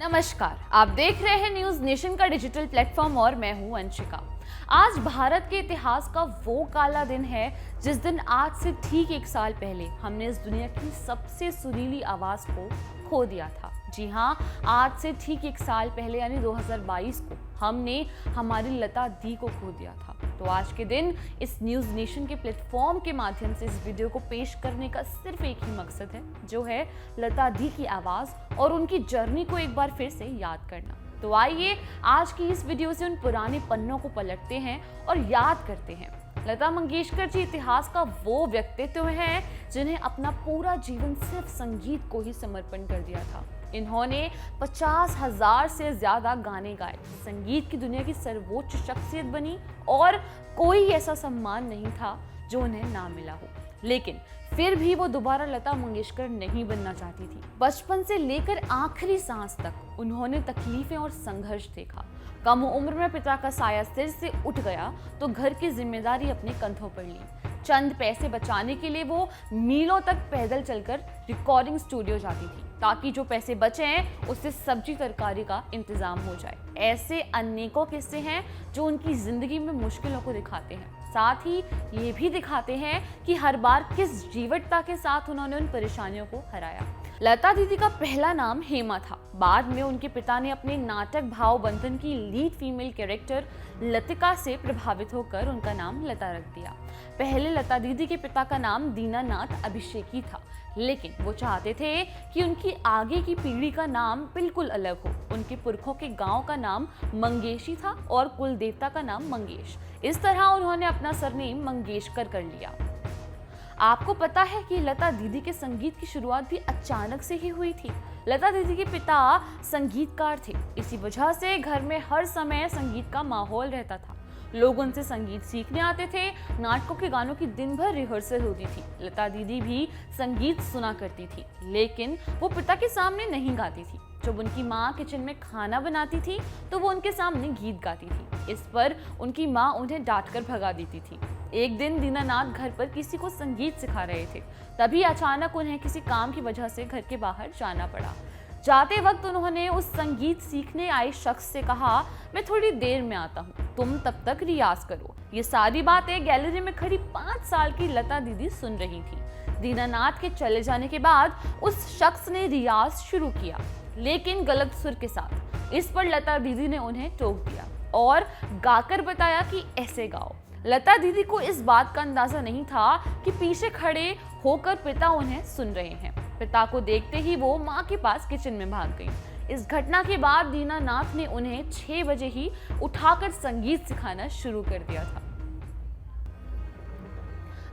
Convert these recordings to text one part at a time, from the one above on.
नमस्कार, आप देख रहे हैं न्यूज नेशन का डिजिटल प्लेटफॉर्म और मैं हूं अंशिका। आज भारत के इतिहास का वो काला दिन है जिस दिन आज से ठीक एक साल पहले हमने इस दुनिया की सबसे सुरीली आवाज को खो दिया था। जी हाँ, आज से ठीक एक साल पहले यानी 2022 को हमने हमारी लता दी को खो दिया था। तो आज के दिन इस न्यूज नेशन के प्लेटफॉर्म के माध्यम से इस वीडियो को पेश करने का सिर्फ एक ही मकसद है, जो है लता दी की आवाज और उनकी जर्नी को एक बार फिर से याद करना। तो आइए आज की इस वीडियो से उन पुराने पन्नों को पलटते हैं और याद करते हैं। लता मंगेशकर जी इतिहास का वो व्यक्तित्व है जिन्हें अपना पूरा जीवन सिर्फ संगीत को ही समर्पण कर दिया था। इन्होंने 50,000 से ज्यादा गाने गाए, संगीत की दुनिया की सर्वोच्च शख्सियत बनी और कोई ऐसा सम्मान नहीं था जो उन्हें ना मिला हो। लेकिन फिर भी वो दोबारा लता मंगेशकर नहीं बनना चाहती थी। बचपन से लेकर आखिरी सांस तक उन्होंने तकलीफें और संघर्ष देखा। कम उम्र में पिता का साया सिर से उठ गया तो घर की जिम्मेदारी अपने कंधों पर ली। चंद पैसे बचाने के लिए वो मीलों तक पैदल चलकर रिकॉर्डिंग स्टूडियो जाती थी ताकि जो पैसे बचे हैं उससे सब्जी तरकारी का इंतजाम हो जाए। ऐसे अनेकों किस्से हैं जो उनकी जिंदगी में मुश्किलों को दिखाते हैं, साथ ही ये भी दिखाते हैं कि हर बार किस जीवटता के साथ उन्होंने उन परेशानियों को हराया। लता दीदी का पहला नाम हेमा था। बाद में उनके पिता ने अपने नाटक भाव बंधन की लीड फीमेल कैरेक्टर लतिका से प्रभावित होकर उनका नाम लता रख दिया। पहले लता दीदी के पिता का नाम दीनानाथ अभिषेकी था, लेकिन वो चाहते थे कि उनकी आगे की पीढ़ी का नाम बिल्कुल अलग हो। उनके पुरखों के गांव का नाम मंगेशी था और कुल देवता का नाम मंगेश। इस तरह उन्होंने अपना सरनेम मंगेशकर कर लिया। आपको पता है कि लता दीदी के संगीत की शुरुआत भी अचानक से ही हुई थी। लता दीदी के पिता संगीतकार थे, इसी वजह से घर में हर समय संगीत का माहौल रहता था। लोग उनसे संगीत सीखने आते थे। नाटकों के गानों की दिन भर रिहर्सल होती थी। लता दीदी भी संगीत सुना करती थी, लेकिन वो पिता के सामने नहीं गाती थी। जब उनकी माँ किचन में खाना बनाती थी तो वो उनके सामने गीत गाती थी। इस पर उनकी माँ उन्हें डांटकर भगा देती थी। एक दिन दीनानाथ घर पर किसी को संगीत सिखा रहे थे, तभी अचानक उन्हें किसी काम की वजह से घर के बाहर जाना पड़ा। जाते वक्त उन्होंने उस संगीत सीखने आए शख्स से कहा, मैं थोड़ी देर में आता हूँ, तुम तब तक रियाज करो। ये सारी बातें गैलरी में खड़ी 5 साल की लता दीदी सुन रही थी। दीनानाथ के चले जाने के बाद उस शख्स ने रियाज शुरू किया, लेकिन गलत सुर के साथ। इस पर लता दीदी ने उन्हें टोक दिया और गाकर बताया कि ऐसे गाओ। लता दीदी को इस बात का अंदाजा नहीं था कि पीछे खड़े होकर पिता उन्हें सुन रहे हैं। पिता को देखते ही वो माँ के पास किचन में भाग गई। इस घटना के बाद दीनानाथ ने उन्हें 6 बजे ही उठाकर संगीत सिखाना शुरू कर दिया था।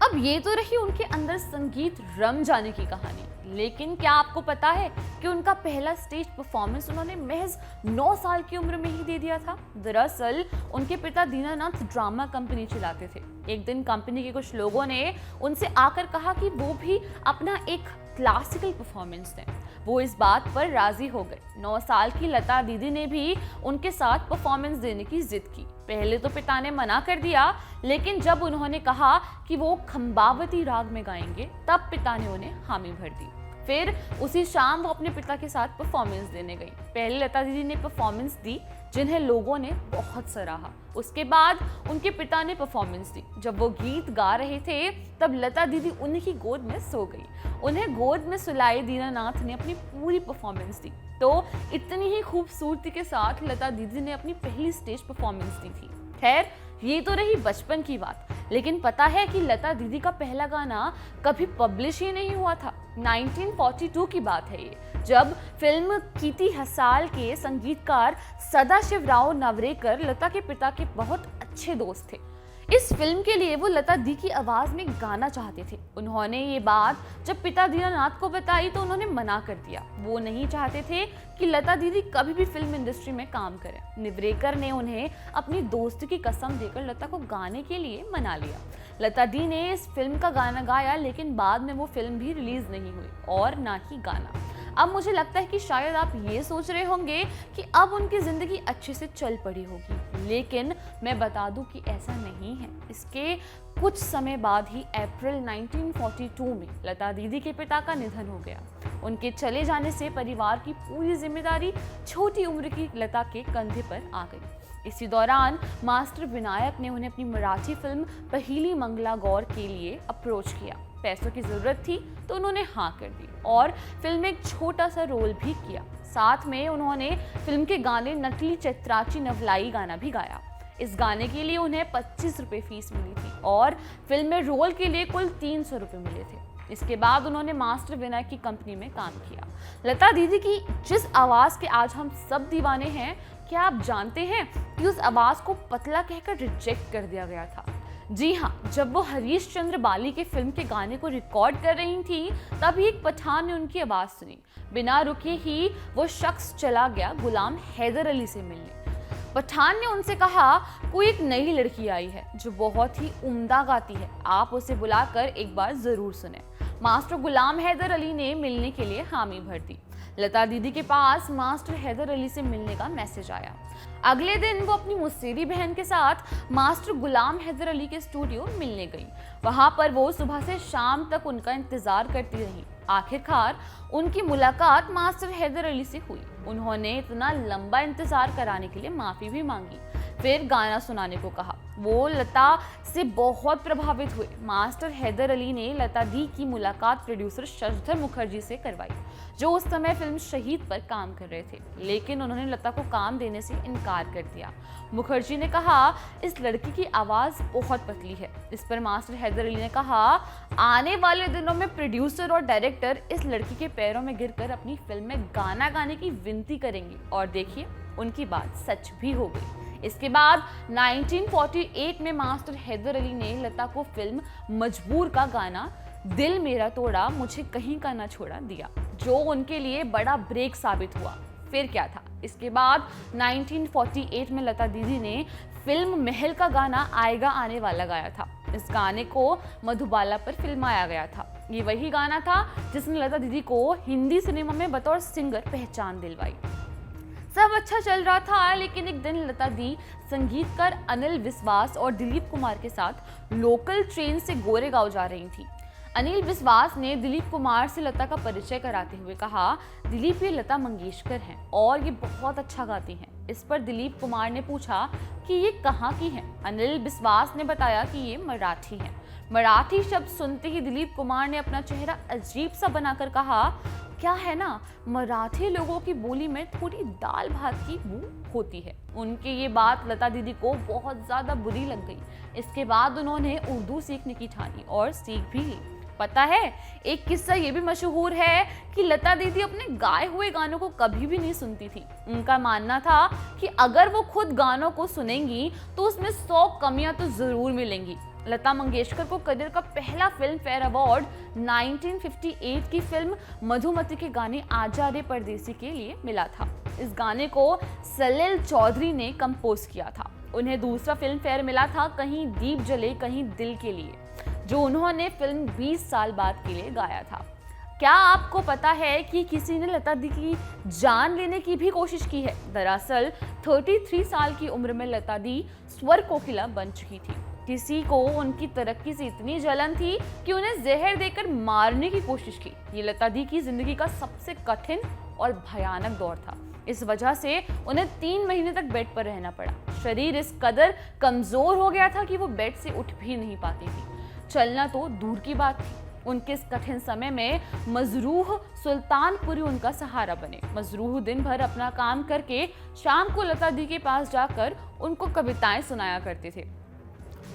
अब ये तो रही उनके अंदर संगीत रम जाने की कहानी, लेकिन क्या आपको पता है कि उनका पहला स्टेज परफॉर्मेंस उन्होंने महज 9 साल की उम्र में ही दे दिया था। दरअसल उनके पिता दीनानाथ ड्रामा कंपनी चलाते थे। एक दिन कंपनी के कुछ लोगों ने उनसे आकर कहा कि वो भी अपना एक क्लासिकल परफॉर्मेंस दें। वो इस बात पर राजी हो गए। 9 साल की लता दीदी ने भी उनके साथ परफॉर्मेंस देने की जिद की। पहले तो पिता ने मना कर दिया, लेकिन जब उन्होंने कहा कि वो खंबावती राग में गाएंगे, तब पिता ने उन्हें हामी भर दी। फिर उसी शाम वो अपने पिता के साथ परफॉर्मेंस देने गई। पहले लता दीदी ने परफॉर्मेंस दी, जिन्हें लोगों ने बहुत सराहा। उसके बाद उनके पिता ने परफॉर्मेंस दी। जब वो गीत गा रहे थे तब लता दीदी उन्हीं की गोद में सो गई। उन्हें गोद में सुलाए दीनानाथ ने अपनी पूरी परफॉर्मेंस दी। तो इतनी ही खूबसूरती के साथ लता दीदी ने अपनी पहली स्टेज परफॉर्मेंस दी थी। खैर, ये तो रही बचपन की बात, लेकिन पता है कि लता दीदी का पहला गाना कभी पब्लिश ही नहीं हुआ था। 1942 की बात है ये, जब फिल्म कीती हसाल के संगीतकार सदाशिवराव नवरेकर लता के पिता के बहुत अच्छे दोस्त थे। इस फिल्म के लिए वो लता दी की आवाज में गाना चाहते थे। उन्होंने ये बात जब पिता दीनानाथ को बताई तो उन्होंने मना कर दिया। वो नहीं चाहते थे कि लता दीदी कभी भी फिल्म इंडस्ट्री में काम करें। निवरेकर ने उन्हें अपनी दोस्ती की कसम देकर लता को गाने के लिए मना लिया। लता दी ने इस फिल्म का गाना गाया, लेकिन बाद में वो फिल्म भी रिलीज नहीं हुई और ना ही गाना। अब मुझे लगता है कि शायद आप ये सोच रहे होंगे कि अब उनकी जिंदगी अच्छे से चल पड़ी होगी, लेकिन मैं बता दूं कि ऐसा नहीं है। इसके कुछ समय बाद ही अप्रैल 1942 में लता दीदी के पिता का निधन हो गया। उनके चले जाने से परिवार की पूरी जिम्मेदारी छोटी उम्र की लता के कंधे पर आ गई। इसी दौरान मास्टर विनायक ने उन्हें अपनी मराठी फिल्म पहिली मंगला गौर के लिए अप्रोच किया। पैसों की जरूरत थी तो उन्होंने हाँ कर दी और फिल्म में एक छोटा सा रोल भी किया। साथ में उन्होंने फिल्म के गाने नटली चित्राची नवलाई गाना भी गाया। इस गाने के लिए उन्हें 25 रुपए फीस मिली थी और फिल्म में रोल के लिए कुल 300 रुपए मिले थे। इसके बाद उन्होंने मास्टर विनायक की कंपनी में काम किया। लता दीदी की जिस आवाज के आज हम सब दीवाने हैं, क्या आप जानते हैं कि उस आवाज को पतला कहकर रिजेक्ट कर दिया गया था? जी हाँ, जब वो हरीश चंद्र बाली के फिल्म के गाने को रिकॉर्ड कर रही थी, तभी एक पठान ने उनकी आवाज सुनी। बिना रुके ही वो शख्स चला गया गुलाम हैदर अली से मिलने। पठान ने उनसे कहा, कोई एक नई लड़की आई है जो बहुत ही उम्दा गाती है, आप उसे बुलाकर एक बार जरूर सुने। मास्टर गुलाम हैदर अली ने मिलने के लिए हामी भर दी। लता दीदी के पास मास्टर हैदर अली से मिलने का मैसेज आया। अगले दिन वो अपनी मुसेरी बहन के साथ मास्टर गुलाम हैदर अली के स्टूडियो मिलने गई। वहां पर वो सुबह से शाम तक उनका इंतजार करती रही। आखिरकार उनकी मुलाकात मास्टर हैदर अली से हुई। उन्होंने इतना लंबा इंतजार कराने के लिए माफी भी मांगी, फिर गाना सुनाने को कहा। वो लता से बहुत प्रभावित हुए। मास्टर हैदर अली ने लता दी की मुलाकात प्रोड्यूसर शशिधर मुखर्जी से करवाई, जो उस समय फिल्म शहीद पर काम कर रहे थे, लेकिन उन्होंने लता को काम देने से इनकार कर दिया। मुखर्जी ने कहा, इस लड़की की आवाज बहुत पतली है। इस पर मास्टर हैदर अली ने कहा, आने वाले दिनों में प्रोड्यूसर और डायरेक्टर इस लड़की के पैरों में गिरकर अपनी फिल्म में गाना गाने की विनती करेंगे, और देखिए उनकी बात सच भी हो गई। इसके बाद 1948 में मास्टर हैदर अली ने लता को फिल्म मजबूर का गाना दिल मेरा तोड़ा मुझे कहीं का ना छोड़ा दिया, जो उनके लिए बड़ा ब्रेक साबित हुआ। फिर क्या था, इसके बाद 1948 में लता दीदी ने फिल्म महल का गाना आएगा आने वाला गाया था। इस गाने को मधुबाला पर फिल्माया गया था। ये वही गाना था जिसने लता दीदी को हिंदी सिनेमा में बतौर सिंगर पहचान दिलवाई। सब अच्छा चल रहा था, लेकिन एक दिन लता दी संगीतकार अनिल विश्वास और दिलीप कुमार के साथ लोकल ट्रेन से गोरेगांव जा रही थी। अनिल विश्वास ने दिलीप कुमार से लता का परिचय कराते हुए कहा, दिलीप ये लता मंगेशकर हैं और ये बहुत अच्छा गाती हैं। इस पर दिलीप कुमार ने पूछा कि ये कहाँ की हैं? अनिल विश्वास ने बताया कि ये मराठी हैं। मराठी शब्द सुनते ही दिलीप कुमार ने अपना चेहरा अजीब सा बनाकर कहा, क्या है ना, मराठी लोगों की बोली में थोड़ी दाल भात की बू होती है। उनकी ये बात लता दीदी को बहुत ज्यादा बुरी लग गई। इसके बाद उन्होंने उर्दू सीखने की ठानी और सीख भी ली। पता है, एक किस्सा ये भी मशहूर है कि लता दीदी अपने गाए हुए गानों को कभी भी नहीं सुनती थी। उनका मानना था कि अगर वो खुद गानों को सुनेंगी तो उसमें 100 कमियां तो जरूर मिलेंगी। लता मंगेशकर को करियर का पहला फिल्म फेयर अवार्ड 1958 की फिल्म मधुमती के गाने आजा रे परदेसी के लिए मिला था। इस गाने को सलील चौधरी ने कंपोज किया था। उन्हें दूसरा फिल्म फेयर मिला था कहीं दीप जले कहीं दिल के लिए, जो उन्होंने फिल्म 20 साल बाद के लिए गाया था। क्या आपको पता है कि किसी ने लता दी की जान लेने की भी कोशिश की है? दरअसल 33 साल की उम्र में लता दी स्वर कोकिला बन चुकी थी। किसी को उनकी तरक्की से इतनी जलन थी कि उन्हें जहर देकर मारने की कोशिश की। ये लता दी की जिंदगी का सबसे कठिन और भयानक दौर था। इस वजह से उन्हें 3 महीने तक बेड पर रहना पड़ा। शरीर इस कदर कमजोर हो गया था कि वो बेड से उठ भी नहीं पाती थी। चलना तो दूर की बात थी। उनके इस कठिन समय में मजरूह सुल्तानपुरी उनका सहारा बने। मजरूह दिन भर अपना काम करके शाम को लता दी के पास जाकर उनको कविताएं सुनाया करते थे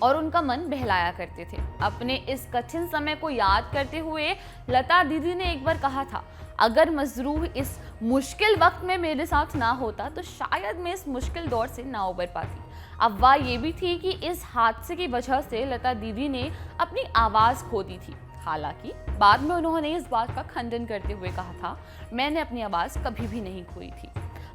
और उनका मन बहलाया करते थे। अपने इस कठिन समय को याद करते हुए लता दीदी ने एक बार कहा था, अगर मजरूह इस मुश्किल वक्त में मेरे साथ ना होता तो शायद मैं इस मुश्किल दौर से ना उबर पाती। अफवाह ये भी थी कि इस हादसे की वजह से लता दीदी ने अपनी आवाज खो दी थी। हालांकि बाद में उन्होंने इस बात का खंडन करते हुए कहा था, मैंने अपनी आवाज कभी भी नहीं खोई थी।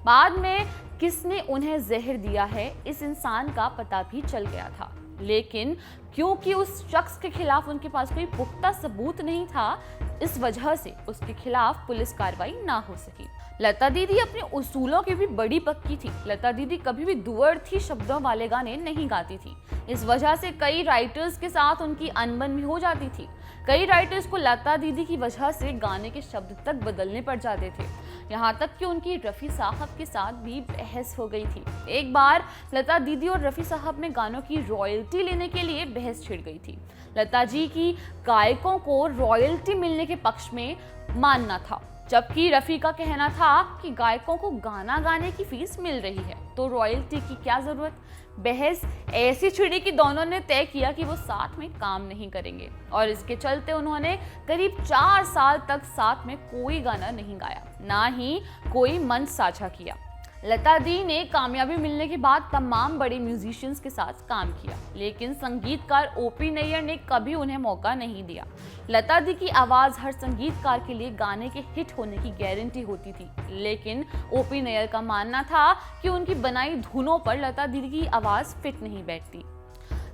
बाद में किसने उन्हें जहर दिया है, इस इंसान का पता भी चल गया था। लेकिन क्योंकि उस शख्स के खिलाफ उनके पास कोई पुख्ता सबूत नहीं था, इस वजह से उसके खिलाफ पुलिस कार्रवाई ना हो सकी। लता दीदी अपने उसूलों की भी बड़ी पक्की थी। लता दीदी कभी भी दुअर्थी शब्दों वाले गाने नहीं गाती थी। इस वजह से कई राइटर्स के साथ उनकी अनबन भी हो जाती थी। कई राइटर्स को लता दीदी की वजह से गाने के शब्द तक बदलने पड़ जाते थे। यहाँ तक कि उनकी रफ़ी साहब के साथ भी बहस हो गई थी। एक बार लता दीदी और रफ़ी साहब में गानों की रॉयल्टी लेने के लिए बहस छिड़ गई थी। लता जी की गायकों को रॉयल्टी मिलने के पक्ष में मानना था, जबकि रफ़ी का कहना था कि गायकों को गाना गाने की फीस मिल रही है, तो रॉयल्टी की क्या जरूरत। बहस ऐसी छिड़ी कि दोनों ने तय किया कि वो साथ में काम नहीं करेंगे, और इसके चलते उन्होंने करीब 4 साल तक साथ में कोई गाना नहीं गाया, ना ही कोई मंच साझा किया। लता दी ने कामयाबी मिलने के बाद तमाम बड़े म्यूजिशियंस के साथ काम किया, लेकिन संगीतकार ओपी नैयर ने कभी उन्हें मौका नहीं दिया। लता दी की आवाज़ हर संगीतकार के लिए गाने के हिट होने की गारंटी होती थी, लेकिन ओपी नैयर का मानना था कि उनकी बनाई धुनों पर लता दीदी की आवाज़ फिट नहीं बैठती।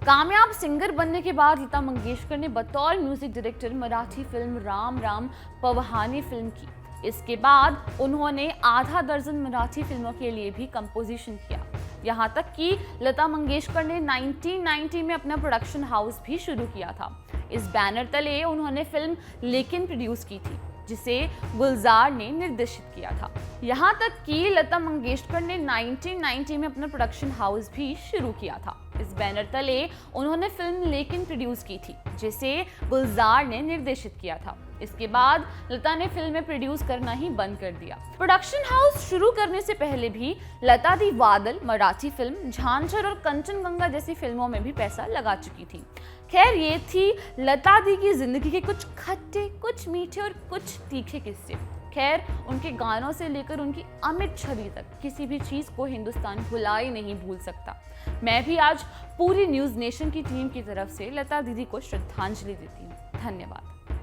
कामयाब सिंगर बनने के बाद लता मंगेशकर ने बतौर music director Marathi film Ram Ram Pavhane film की। इसके बाद उन्होंने आधा दर्जन मराठी फिल्मों के लिए भी कंपोजिशन किया। यहाँ तक कि लता मंगेशकर ने 1990 में अपना प्रोडक्शन हाउस भी शुरू किया था। इस बैनर तले उन्होंने फिल्म लेकिन प्रोड्यूस की थी, जिसे गुलजार ने निर्देशित किया था। यहाँ तक कि लता मंगेशकर ने 1990 में अपना प्रोडक्शन हाउस भी शुरू किया था। इस बैनर तले उन्होंने फिल्म लेकिन प्रोड्यूस की थी, जिसे गुलजार ने निर्देशित किया था। इसके बाद लता ने फिल्में प्रोड्यूस करना ही बंद कर दिया। प्रोडक्शन हाउस शुरू करने से पहले भी लता दी बादल, मराठी फिल्म झांझर और कंचनजंगा जैसी फिल्मों में भी पैसा लगा चुकी थी। खैर, ये थी लता दी की जिंदगी के कुछ खट्टे, कुछ मीठे और कुछ तीखे किस्से। खैर, उनके गानों से लेकर उनकी अमिट छवि तक किसी भी चीज़ को हिंदुस्तान भुला ही नहीं भूल सकता। मैं भी आज पूरी न्यूज़ नेशन की टीम की तरफ से लता दीदी को श्रद्धांजलि देती हूँ। धन्यवाद।